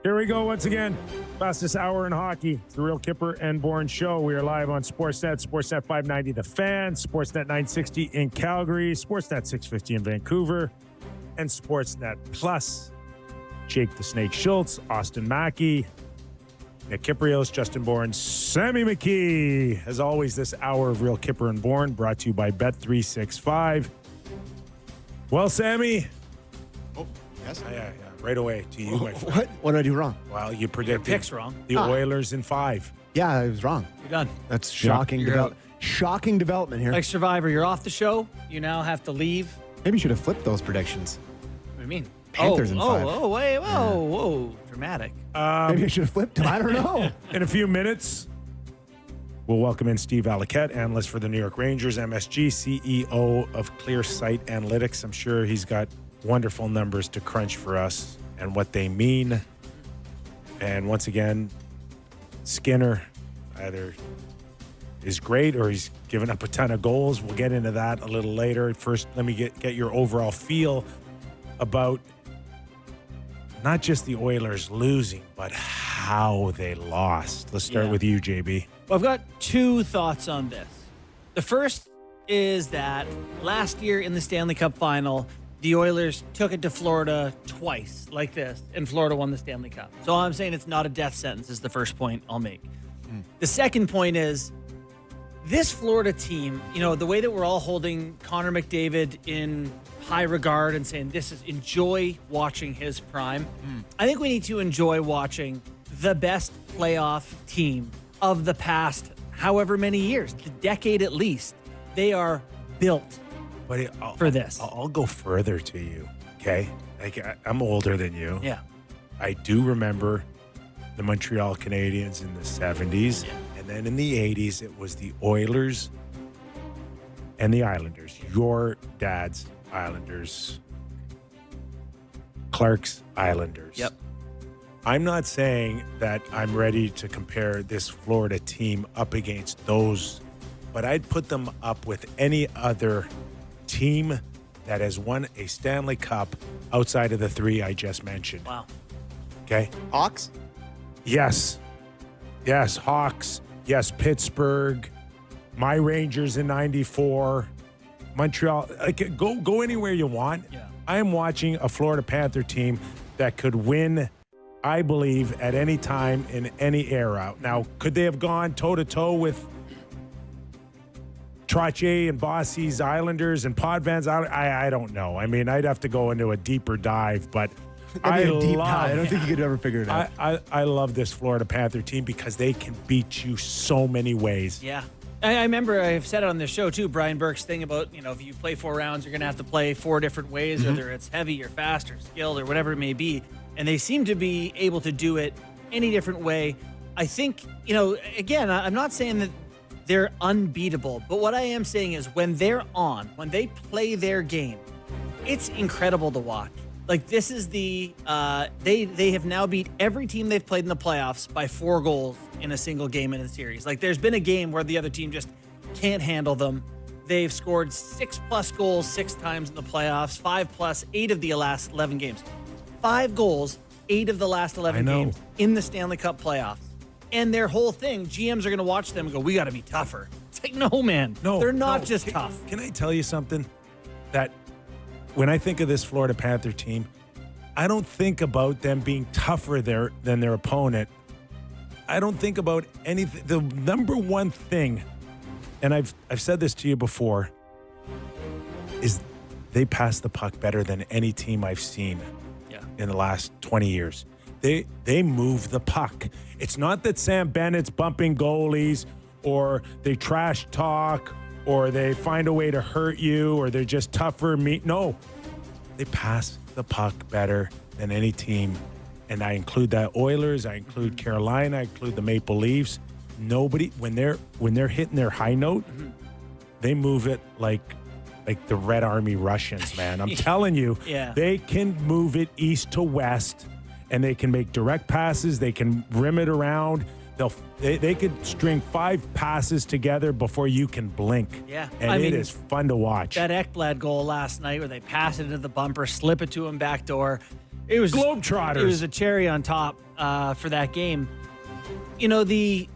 Here we go once again. Fastest hour in hockey. It's the Real Kipper and Bourne Show. We are live on Sportsnet, Sportsnet 590 The Fan, Sportsnet 960 in Calgary, Sportsnet 650 in Vancouver, and Sportsnet Plus. Jake the Snake Schultz, Austin Mackey, Nick Kiprios, Justin Bourne, Sammy McKee. As always, this hour of Real Kipper and Bourne brought to you by Bet365. Well, Sammy. Oh, yes. Yeah. Right away to you, my friend. What did I do wrong? Well, you predicted Your pick's wrong. The Oilers in 5. Yeah, I was wrong. You're done. That's shocking. Shocking development here. Like Survivor, you're off the show. You now have to leave. Maybe you should have flipped those predictions. What do you mean? Panthers in 5. Whoa. Dramatic. Maybe I should have flipped them. I don't know. In a few minutes, we'll welcome in Steve Alliquette, analyst for the New York Rangers, MSG, CEO of Clear Sight Analytics. I'm sure he's got wonderful numbers to crunch for us and what they mean. And once again, Skinner either is great or he's given up a ton of goals. We'll get into that a little later. First, let me get your overall feel about not just the Oilers losing, but how they lost. Let's start with you, JB. Well, I've got two thoughts on this. The first is that last year in the Stanley Cup final, the Oilers took it to Florida twice like this, and Florida won the Stanley Cup. So I'm saying it's not a death sentence is the first point I'll make. The second point is this Florida team, the way that we're all holding Connor McDavid in high regard and saying enjoy watching his prime. I think we need to enjoy watching the best playoff team of the past however many years, the decade at least. They are built for this. I'll go further to you, okay? I'm older than you. Yeah. I do remember the Montreal Canadiens in the 70s. Yeah. And then in the 80s, it was the Oilers and the Islanders. Your dad's Islanders. Clark's Islanders. Yep. I'm not saying that I'm ready to compare this Florida team up against those, but I'd put them up with any other team that has won a Stanley Cup outside of the 3 I just mentioned. Wow. Okay? Hawks? Yes. Yes, Hawks. Yes, Pittsburgh. My Rangers in 94. Montreal. Go anywhere you want. Yeah. I am watching a Florida Panther team that could win, I believe, at any time in any era. Now, could they have gone toe-to-toe with Trottier and Bossy's Islanders and Potvins? I don't know. I mean, I'd have to go into a deeper dive, but I don't think you could ever figure it out. I love this Florida Panther team because they can beat you so many ways. Yeah. I remember I've said it on this show too, Brian Burke's thing about, if you play 4 rounds, you're going to have to play 4 different ways, whether it's heavy or fast or skilled or whatever it may be. And they seem to be able to do it any different way. I think, again, I'm not saying that they're unbeatable, but what I am saying is when they're on, when they play their game, it's incredible to watch. Like this is they have now beat every team they've played in the playoffs by 4 goals in a single game in a series. Like there's been a game where the other team just can't handle them. They've scored 6+ goals 6 times in the playoffs, 5+, 8 of the last 11 games. 5 goals, 8 of the last 11 games in the Stanley Cup playoffs. And their whole thing, GMs are going to watch them and go, we got to be tougher. It's like, no, man. They're not just tough. Can I tell you something? That when I think of this Florida Panther team, I don't think about them being tougher than their opponent. I don't think about anything. The number one thing, and I've said this to you before, is they pass the puck better than any team I've seen in the last 20 years. They move the puck. It's not that Sam Bennett's bumping goalies or they trash talk or they find a way to hurt you or they're just tougher. No, they pass the puck better than any team. And I include that Oilers, I include Carolina, I include the Maple Leafs. Nobody, when they're hitting their high note, they move it like the Red Army Russians, man. I'm telling you, they can move it east to west. And they can make direct passes. They can rim it around. They could string 5 passes together before you can blink. Yeah. And it is fun to watch. That Ekblad goal last night where they pass it into the bumper, slip it to him backdoor. It was Globetrotters. It was a cherry on top for that game. You know, the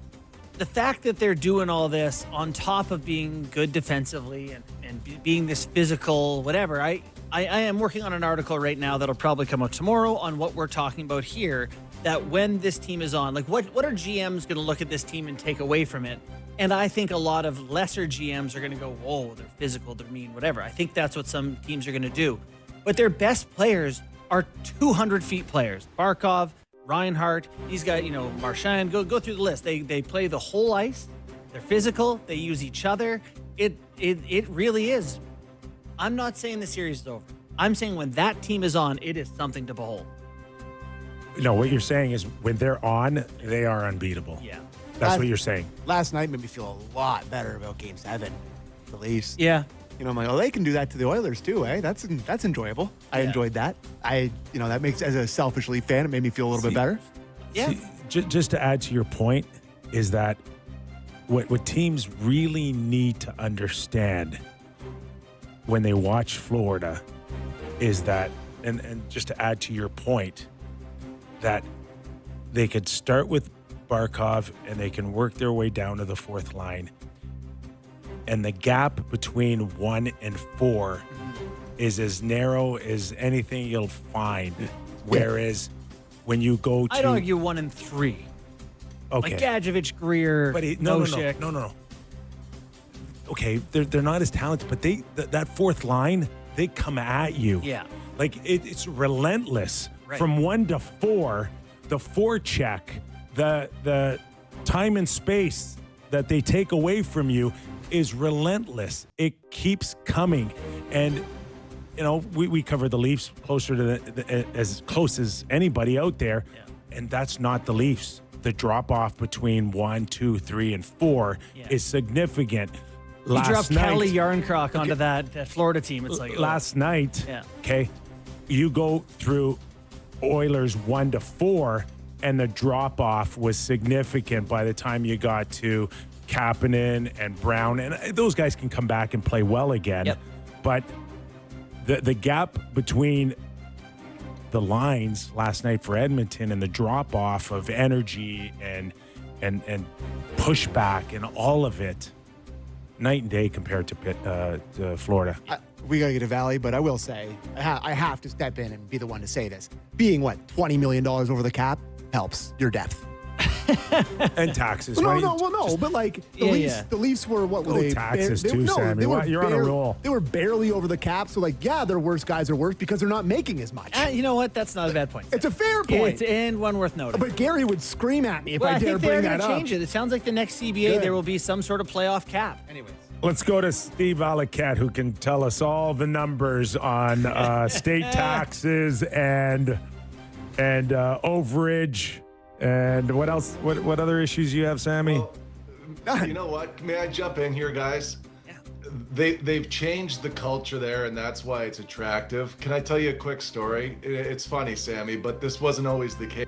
fact that they're doing all this on top of being good defensively and being this physical, whatever. I am working on an article right now that'll probably come out tomorrow on what we're talking about here. That when this team is on, like what are GMs going to look at this team and take away from it? And I think a lot of lesser GMs are going to go, whoa, they're physical, they're mean, whatever. I think that's what some teams are going to do. But their best players are 200 feet players. Barkov, Reinhart, these guys, you know, Marchand, go through the list. They play the whole ice. They're physical. They use each other. It really is. I'm not saying the series is over. I'm saying when that team is on, it is something to behold. No, what you're saying is when they're on, they are unbeatable. Yeah. That's what you're saying. Last night made me feel a lot better about Game 7. The Leafs. Yeah. You know, I'm like, oh, they can do that to the Oilers too, eh? That's enjoyable. I enjoyed that. That makes, as a selfish Leaf fan, it made me feel a little bit better. Yeah. See, just to add to your point is that what teams really need to understand when they watch Florida is that, and just to add to your point, that they could start with Barkov and they can work their way down to the fourth line. And the gap between 1 and 4 is as narrow as anything you'll find. Whereas when you go to... I'd argue 1 and 3. Okay. Like Gadjevich, Greer, No. Okay, they're not as talented, but that fourth line, they come at you. Yeah. Like it's relentless. Right. From 1 to 4, the forecheck, the time and space that they take away from you is relentless. It keeps coming. And, you know, we cover the Leafs closer to as close as anybody out there. Yeah. And that's not the Leafs. The drop off between 1, 2, 3, and 4 is significant. He dropped Kelly Yarncroc onto that Florida team. It's like last night. Okay, you go through Oilers 1 to 4, and the drop off was significant by the time you got to Kapanen and Brown, and those guys can come back and play well again. Yep. But the gap between the lines last night for Edmonton and the drop off of energy and pushback and all of it, night and day compared to Florida. We got to get a Valley, but I will say, I have to step in and be the one to say this. Being, $20 million over the cap helps your depth. And taxes. No, but the Leafs were, what were they? Taxes too, Sammy. You're on a roll. They were barely over the cap, so their worst guys are worse because they're not making as much. You know what? That's not a bad point. It's a fair point. And one worth noting. But Gary would scream at me if I dare think bring they're that going up. to change it. It sounds like the next CBA there will be some sort of playoff cap. Anyways. Let's go to Steve Alacat, who can tell us all the numbers on state taxes and overage. And what else? What other issues you have, Sammy? Well, you know what? May I jump in here, guys? Yeah. They've changed the culture there, and that's why it's attractive. Can I tell you a quick story? It's funny, Sammy, but this wasn't always the case.